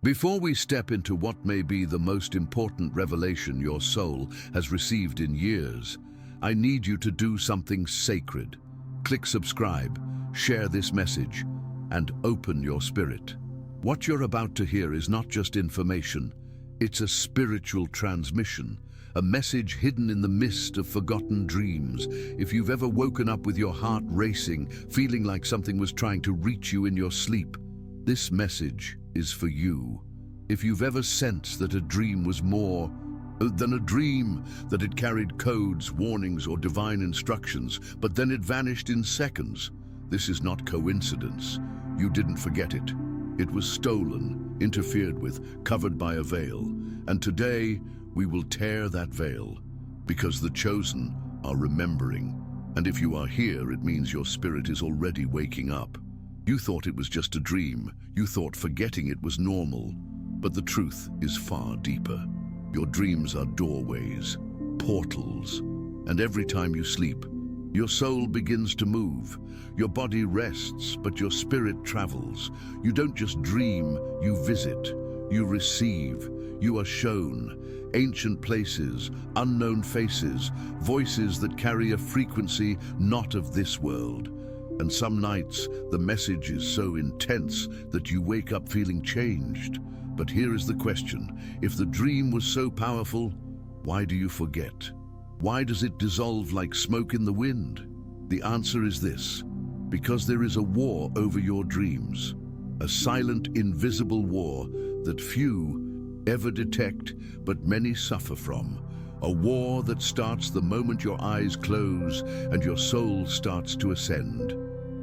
Before we step into what may be the most important revelation your soul has received in years, I need you to do something sacred. Click subscribe, share this message, and open your spirit. What you're about to hear is not just information, it's a spiritual transmission, a message hidden in the mist of forgotten dreams. If you've ever woken up with your heart racing, feeling like something was trying to reach you in your sleep, this message is for you. If you've ever sensed that a dream was more than a dream, that it carried codes, warnings, or divine instructions, but then it vanished in seconds, this is not coincidence. You didn't forget it. It was stolen, interfered with, covered by a veil. And today, we will tear that veil, because the chosen are remembering. And if you are here, it means your spirit is already waking up. You thought it was just a dream. You thought forgetting it was normal. But the truth is far deeper. Your dreams are doorways, portals, and every time you sleep, your soul begins to move. Your body rests, but your spirit travels. You don't just dream, you visit, you receive, you are shown ancient places, unknown faces, voices that carry a frequency not of this world. And some nights, the message is so intense that you wake up feeling changed. But here is the question. If the dream was so powerful, why do you forget? Why does it dissolve like smoke in the wind? The answer is this: because there is a war over your dreams. A silent, invisible war that few ever detect, but many suffer from. A war that starts the moment your eyes close and your soul starts to ascend.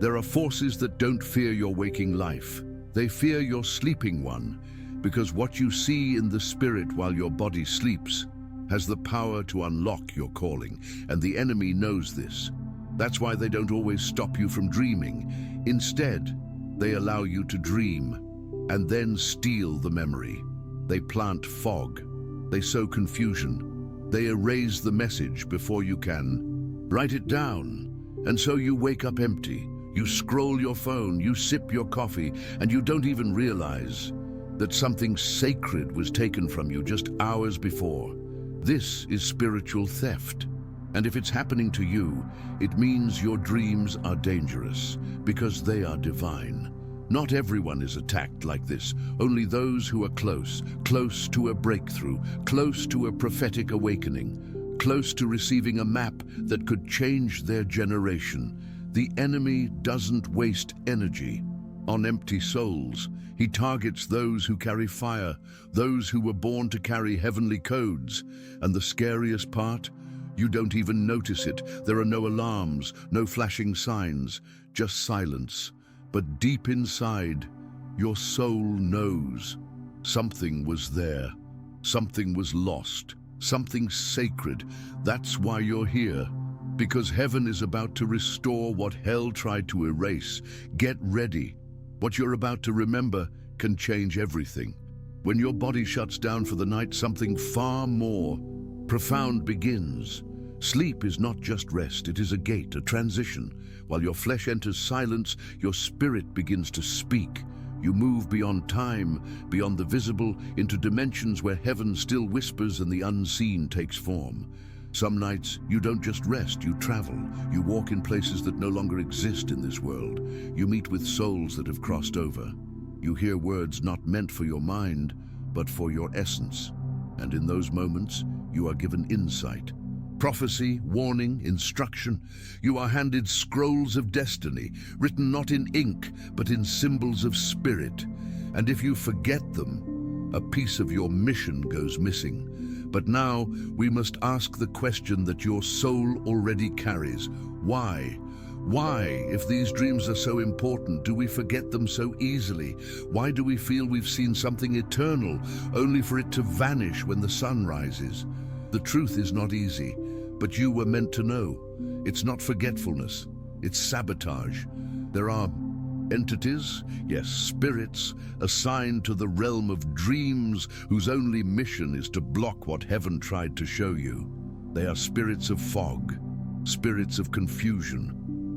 There are forces that don't fear your waking life. They fear your sleeping one, because what you see in the spirit while your body sleeps has the power to unlock your calling, and the enemy knows this. That's why they don't always stop you from dreaming. Instead, they allow you to dream and then steal the memory. They plant fog. They sow confusion. They erase the message before you can write it down. And so you wake up empty. You scroll your phone, you sip your coffee, and you don't even realize that something sacred was taken from you just hours before. This is spiritual theft. And if it's happening to you, it means your dreams are dangerous, because they are divine. Not everyone is attacked like this. Only those who are close to a breakthrough, close to a prophetic awakening, close to receiving a map that could change their generation. The enemy doesn't waste energy on empty souls. He targets those who carry fire, those who were born to carry heavenly codes. And the scariest part? You don't even notice it. There are no alarms, no flashing signs, just silence. But deep inside, your soul knows something was there, something was lost, something sacred. That's why you're here. Because heaven is about to restore what hell tried to erase. Get ready. What you're about to remember can change everything. When your body shuts down for the night, something far more profound begins. Sleep is not just rest, it is a gate, a transition. While your flesh enters silence, your spirit begins to speak. You move beyond time, beyond the visible, into dimensions where heaven still whispers and the unseen takes form. Some nights, you don't just rest, you travel. You walk in places that no longer exist in this world. You meet with souls that have crossed over. You hear words not meant for your mind, but for your essence. And in those moments, you are given insight. Prophecy, warning, instruction. You are handed scrolls of destiny, written not in ink, but in symbols of spirit. And if you forget them, a piece of your mission goes missing. But now we must ask the question that your soul already carries. Why? Why, if these dreams are so important, do we forget them so easily? Why do we feel we've seen something eternal, only for it to vanish when the sun rises? The truth is not easy, but you were meant to know. It's not forgetfulness, it's sabotage. There are entities, yes, spirits, assigned to the realm of dreams whose only mission is to block what heaven tried to show you. They are spirits of fog, spirits of confusion,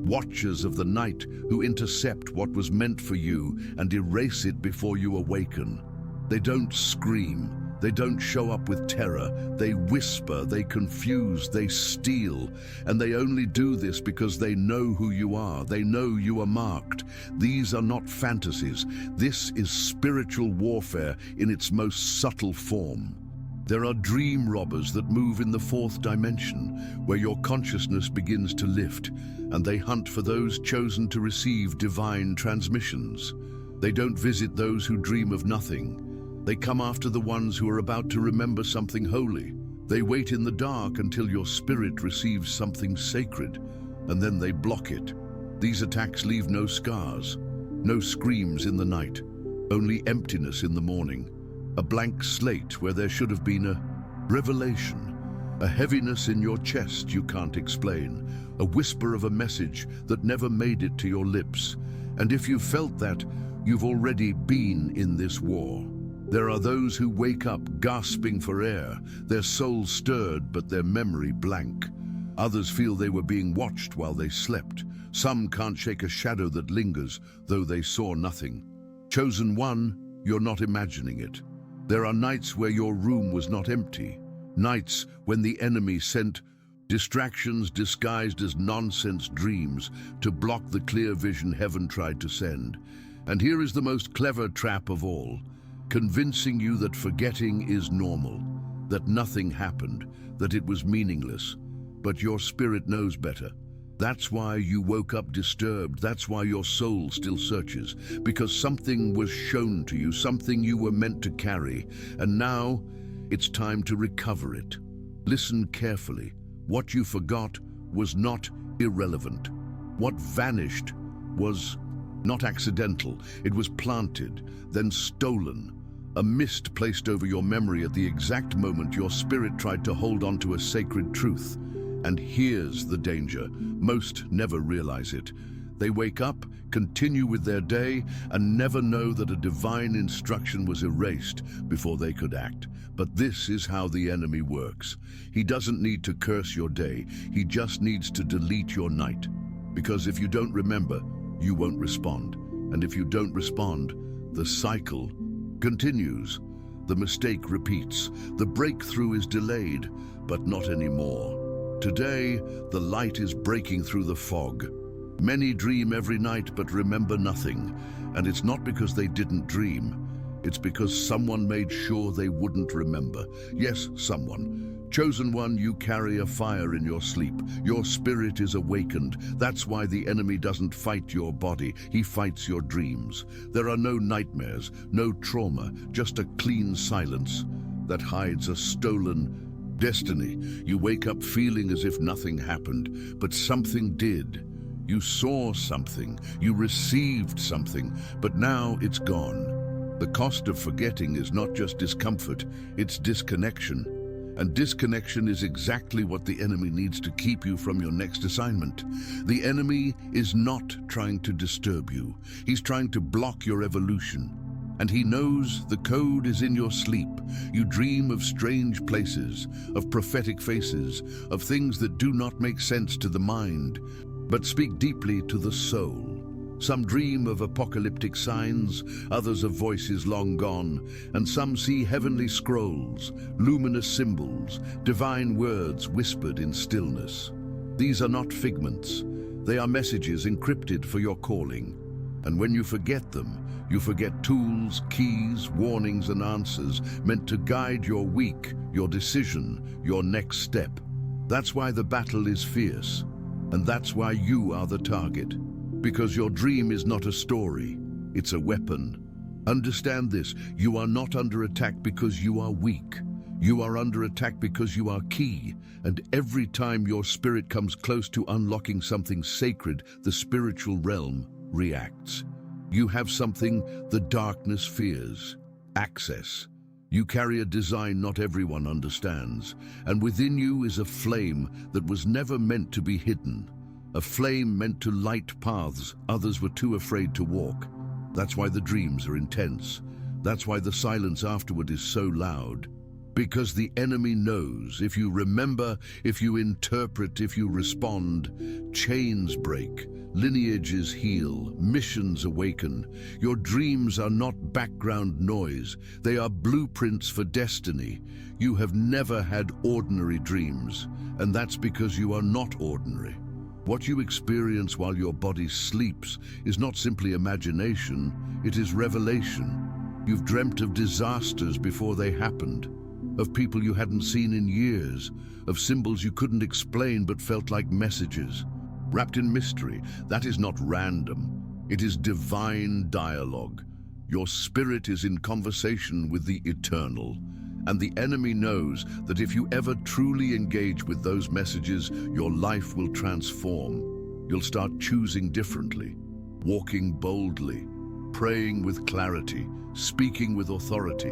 watchers of the night who intercept what was meant for you and erase it before you awaken. They don't scream. They don't show up with terror. They whisper, they confuse, they steal. And they only do this because they know who you are. They know you are marked. These are not fantasies. This is spiritual warfare in its most subtle form. There are dream robbers that move in the fourth dimension, where your consciousness begins to lift, and they hunt for those chosen to receive divine transmissions. They don't visit those who dream of nothing. They come after the ones who are about to remember something holy. They wait in the dark until your spirit receives something sacred, and then they block it. These attacks leave no scars, no screams in the night, only emptiness in the morning. A blank slate where there should have been a revelation, a heaviness in your chest you can't explain, a whisper of a message that never made it to your lips. And if you felt that, you've already been in this war. There are those who wake up gasping for air, their soul stirred but their memory blank. Others feel they were being watched while they slept. Some can't shake a shadow that lingers, though they saw nothing. Chosen one, you're not imagining it. There are nights where your room was not empty, nights when the enemy sent distractions disguised as nonsense dreams to block the clear vision heaven tried to send. And here is the most clever trap of all, convincing you that forgetting is normal, that nothing happened, that it was meaningless. But your spirit knows better. That's why you woke up disturbed. That's why your soul still searches, because something was shown to you, something you were meant to carry, and now it's time to recover it. Listen carefully. What you forgot was not irrelevant. What vanished was not accidental. It was planted, then stolen. A mist placed over your memory at the exact moment your spirit tried to hold on to a sacred truth. And here's the danger. Most never realize it. They wake up, continue with their day, and never know that a divine instruction was erased before they could act. But this is how the enemy works. He doesn't need to curse your day. He just needs to delete your night. Because if you don't remember, you won't respond. And if you don't respond, the cycle continues. The mistake repeats. The breakthrough is delayed, but not anymore. Today, the light is breaking through the fog. Many dream every night but remember nothing. And it's not because they didn't dream. It's because someone made sure they wouldn't remember. Yes, someone. Chosen one, you carry a fire in your sleep. Your spirit is awakened. That's why the enemy doesn't fight your body. He fights your dreams. There are no nightmares, no trauma, just a clean silence that hides a stolen destiny. You wake up feeling as if nothing happened, but something did. You saw something, you received something, but now it's gone. The cost of forgetting is not just discomfort, it's disconnection. And disconnection is exactly what the enemy needs to keep you from your next assignment. The enemy is not trying to disturb you. He's trying to block your evolution. And he knows the code is in your sleep. You dream of strange places, of prophetic faces, of things that do not make sense to the mind, but speak deeply to the soul. Some dream of apocalyptic signs, others of voices long gone, and some see heavenly scrolls, luminous symbols, divine words whispered in stillness. These are not figments. They are messages encrypted for your calling. And when you forget them, you forget tools, keys, warnings, and answers meant to guide your week, your decision, your next step. That's why the battle is fierce. And that's why you are the target. Because your dream is not a story, it's a weapon. Understand this, you are not under attack because you are weak. You are under attack because you are key. And every time your spirit comes close to unlocking something sacred, the spiritual realm reacts. You have something the darkness fears: access. You carry a design not everyone understands, and within you is a flame that was never meant to be hidden. A flame meant to light paths others were too afraid to walk. That's why the dreams are intense. That's why the silence afterward is so loud. Because the enemy knows if you remember, if you interpret, if you respond, chains break, lineages heal, missions awaken. Your dreams are not background noise, they are blueprints for destiny. You have never had ordinary dreams, and that's because you are not ordinary. What you experience while your body sleeps is not simply imagination, it is revelation. You've dreamt of disasters before they happened, of people you hadn't seen in years, of symbols you couldn't explain but felt like messages. Wrapped in mystery, that is not random, it is divine dialogue. Your spirit is in conversation with the eternal, and the enemy knows that if you ever truly engage with those messages, your life will transform. You'll start choosing differently, walking boldly, praying with clarity, speaking with authority.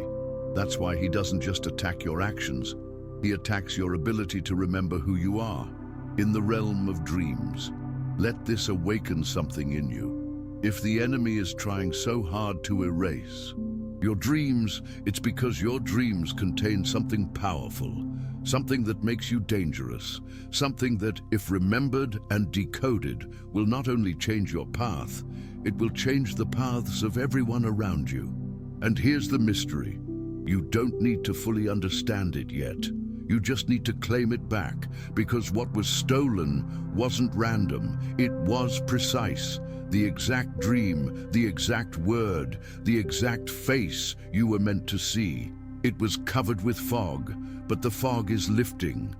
That's why he doesn't just attack your actions, he attacks your ability to remember who you are. In the realm of dreams, let this awaken something in you. If the enemy is trying so hard to erase your dreams, it's because your dreams contain something powerful, something that makes you dangerous, something that, if remembered and decoded, will not only change your path, it will change the paths of everyone around you. And here's the mystery. You don't need to fully understand it yet. You just need to claim it back, because what was stolen wasn't random, it was precise. The exact dream, the exact word, the exact face you were meant to see. It was covered with fog, but the fog is lifting.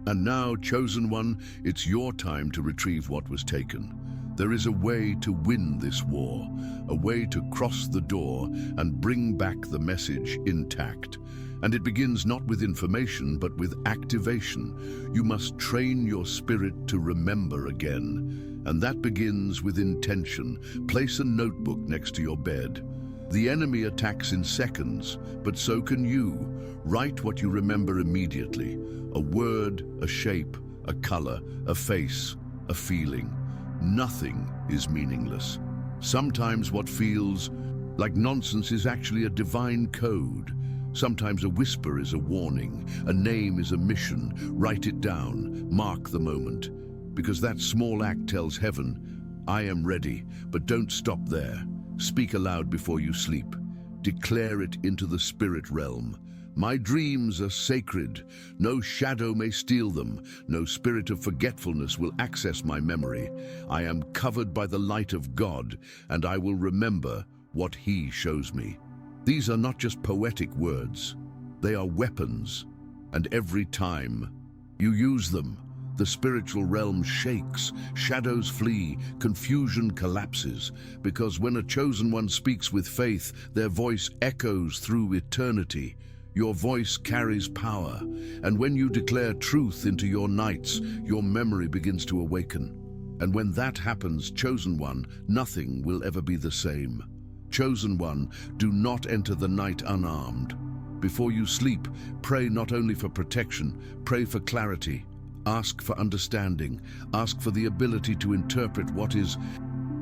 And now, Chosen One, it's your time to retrieve what was taken. There is a way to win this war, a way to cross the door and bring back the message intact. And it begins not with information, but with activation. You must train your spirit to remember again. And that begins with intention. Place a notebook next to your bed. The enemy attacks in seconds, but so can you. Write what you remember immediately. A word, a shape, a color, a face, a feeling. Nothing is meaningless. Sometimes what feels like nonsense is actually a divine code. Sometimes a whisper is a warning, a name is a mission. Write it down, mark the moment. Because that small act tells heaven, I am ready, but don't stop there. Speak aloud before you sleep. Declare it into the spirit realm. My dreams are sacred. No shadow may steal them. No spirit of forgetfulness will access my memory. I am covered by the light of God, and I will remember what He shows me. These are not just poetic words. They are weapons, and every time you use them, the spiritual realm shakes, shadows flee, confusion collapses, because when a chosen one speaks with faith, their voice echoes through eternity. Your voice carries power, and when you declare truth into your nights, your memory begins to awaken. And when that happens, Chosen One, nothing will ever be the same. Chosen One, do not enter the night unarmed. Before you sleep, pray not only for protection, pray for clarity. Ask for understanding. Ask for the ability to interpret what is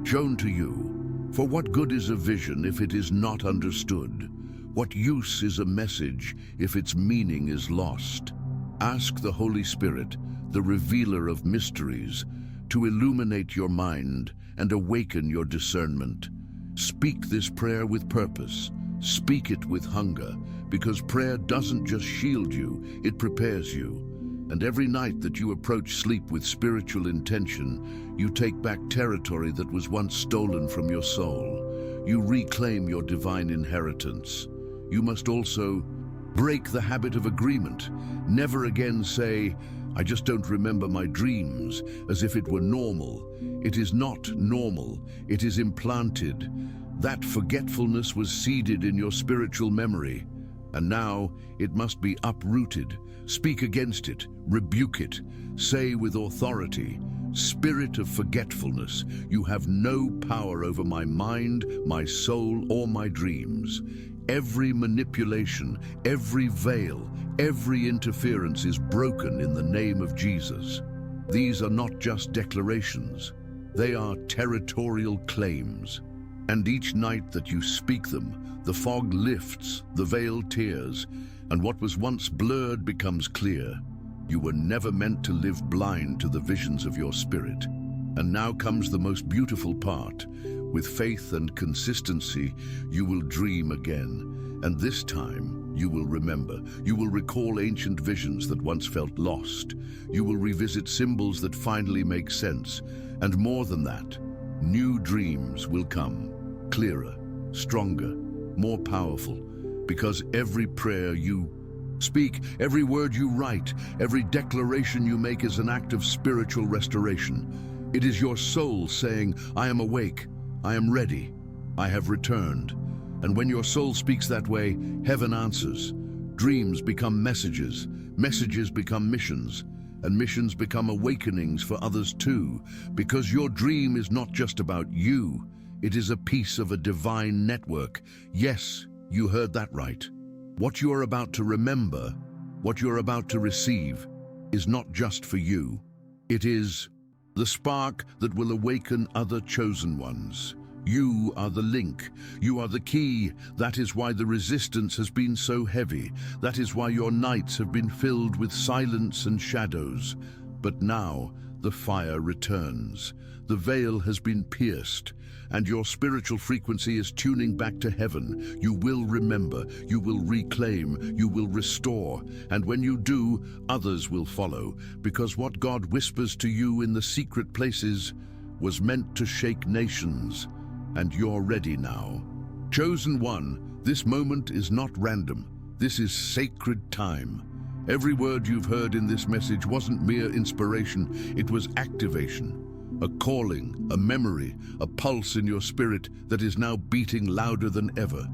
shown to you. For what good is a vision if it is not understood? What use is a message if its meaning is lost? Ask the Holy Spirit, the revealer of mysteries, to illuminate your mind and awaken your discernment. Speak this prayer with purpose. Speak it with hunger, because prayer doesn't just shield you, it prepares you. And every night that you approach sleep with spiritual intention, you take back territory that was once stolen from your soul. You reclaim your divine inheritance. You must also break the habit of agreement. Never again say, I just don't remember my dreams, as if it were normal. It is not normal, it is implanted. That forgetfulness was seeded in your spiritual memory, and now it must be uprooted. Speak against it, rebuke it, say with authority, Spirit of forgetfulness, you have no power over my mind, my soul, or my dreams. Every manipulation, every veil, every interference is broken in the name of Jesus. These are not just declarations, they are territorial claims. And each night that you speak them, the fog lifts, the veil tears, and what was once blurred becomes clear. You were never meant to live blind to the visions of your spirit. And now comes the most beautiful part. With faith and consistency, you will dream again. And this time, you will remember. You will recall ancient visions that once felt lost. You will revisit symbols that finally make sense. And more than that, new dreams will come. Clearer, stronger, more powerful. Because every prayer you speak, every word you write, every declaration you make is an act of spiritual restoration. It is your soul saying, I am awake, I am ready, I have returned. And when your soul speaks that way, heaven answers. Dreams become messages, messages become missions, and missions become awakenings for others too. Because your dream is not just about you, it is a piece of a divine network. Yes, you heard that right. What you are about to remember, what you are about to receive, is not just for you. It is the spark that will awaken other chosen ones. You are the link. You are the key. That is why the resistance has been so heavy. That is why your nights have been filled with silence and shadows. But now the fire returns. The veil has been pierced, and your spiritual frequency is tuning back to heaven. You will remember, you will reclaim, you will restore, and when you do, others will follow, because what God whispers to you in the secret places was meant to shake nations, and you're ready now. Chosen one, this moment is not random. This is sacred time. Every word you've heard in this message wasn't mere inspiration, it was activation. A calling, a memory, a pulse in your spirit that is now beating louder than ever.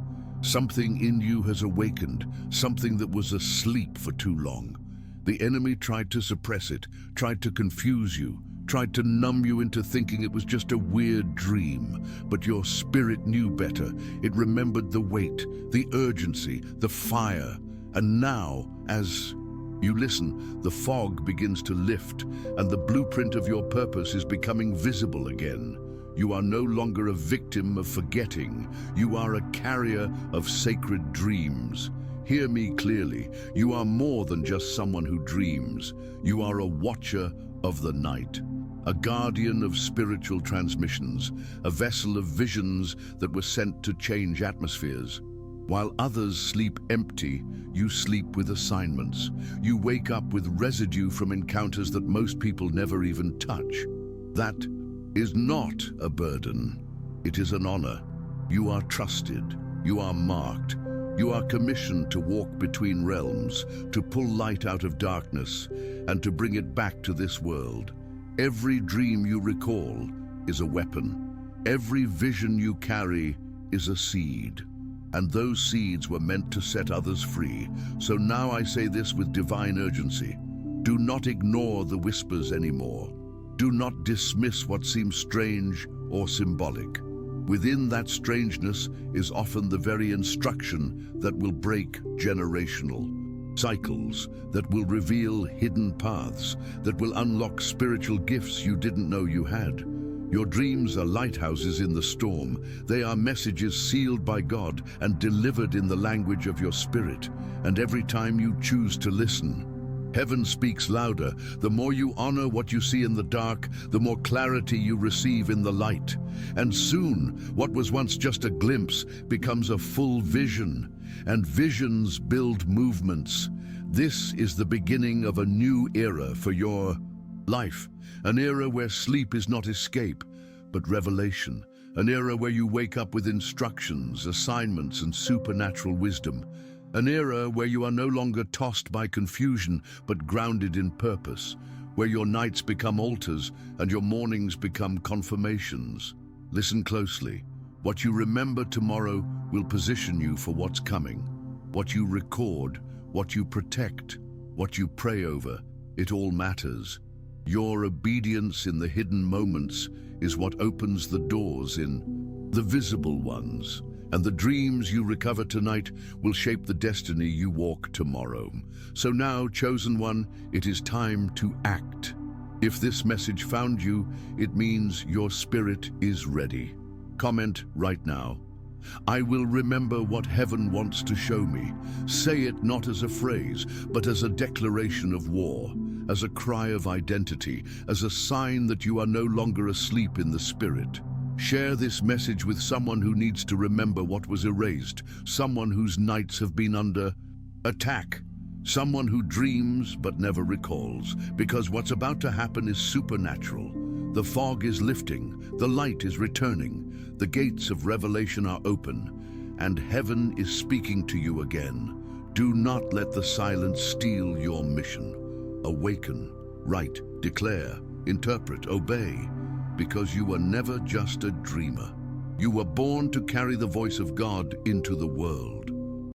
Something in you has awakened, something that was asleep for too long. The enemy tried to suppress it, tried to confuse you, tried to numb you into thinking it was just a weird dream. But your spirit knew better. It remembered the weight, the urgency, the fire. And now, as you listen, the fog begins to lift, and the blueprint of your purpose is becoming visible again. You are no longer a victim of forgetting. You are a carrier of sacred dreams. Hear me clearly. You are more than just someone who dreams. You are a watcher of the night, a guardian of spiritual transmissions, a vessel of visions that were sent to change atmospheres. While others sleep empty, you sleep with assignments. You wake up with residue from encounters that most people never even touch. That is not a burden. It is an honor. You are trusted. You are marked. You are commissioned to walk between realms, to pull light out of darkness, and to bring it back to this world. Every dream you recall is a weapon. Every vision you carry is a seed. And those seeds were meant to set others free. So now I say this with divine urgency. Do not ignore the whispers anymore. Do not dismiss what seems strange or symbolic. Within that strangeness is often the very instruction that will break generational cycles, that will reveal hidden paths, that will unlock spiritual gifts you didn't know you had. Your dreams are lighthouses in the storm. They are messages sealed by God and delivered in the language of your spirit. And every time you choose to listen, heaven speaks louder. The more you honor what you see in the dark, the more clarity you receive in the light. And soon, what was once just a glimpse becomes a full vision. And visions build movements. This is the beginning of a new era for your life. An era where sleep is not escape, but revelation. An era where you wake up with instructions, assignments, and supernatural wisdom. An era where you are no longer tossed by confusion, but grounded in purpose. Where your nights become altars and your mornings become confirmations. Listen closely. What you remember tomorrow will position you for what's coming. What you record, what you protect, what you pray over, it all matters. Your obedience in the hidden moments is what opens the doors in the visible ones. And the dreams you recover tonight will shape the destiny you walk tomorrow. So now, chosen one, it is time to act. If this message found you, it means your spirit is ready. Comment right now. I will remember what heaven wants to show me. Say it not as a phrase, but as a declaration of war. as a cry of identity, as a sign that you are no longer asleep in the spirit. Share this message with someone who needs to remember what was erased, someone whose nights have been under attack, someone who dreams but never recalls, because what's about to happen is supernatural. The fog is lifting, the light is returning, the gates of revelation are open, and heaven is speaking to you again. Do not let the silence steal your mission. Awaken, write, declare, interpret, obey, because you were never just a dreamer. You were born to carry the voice of God into the world.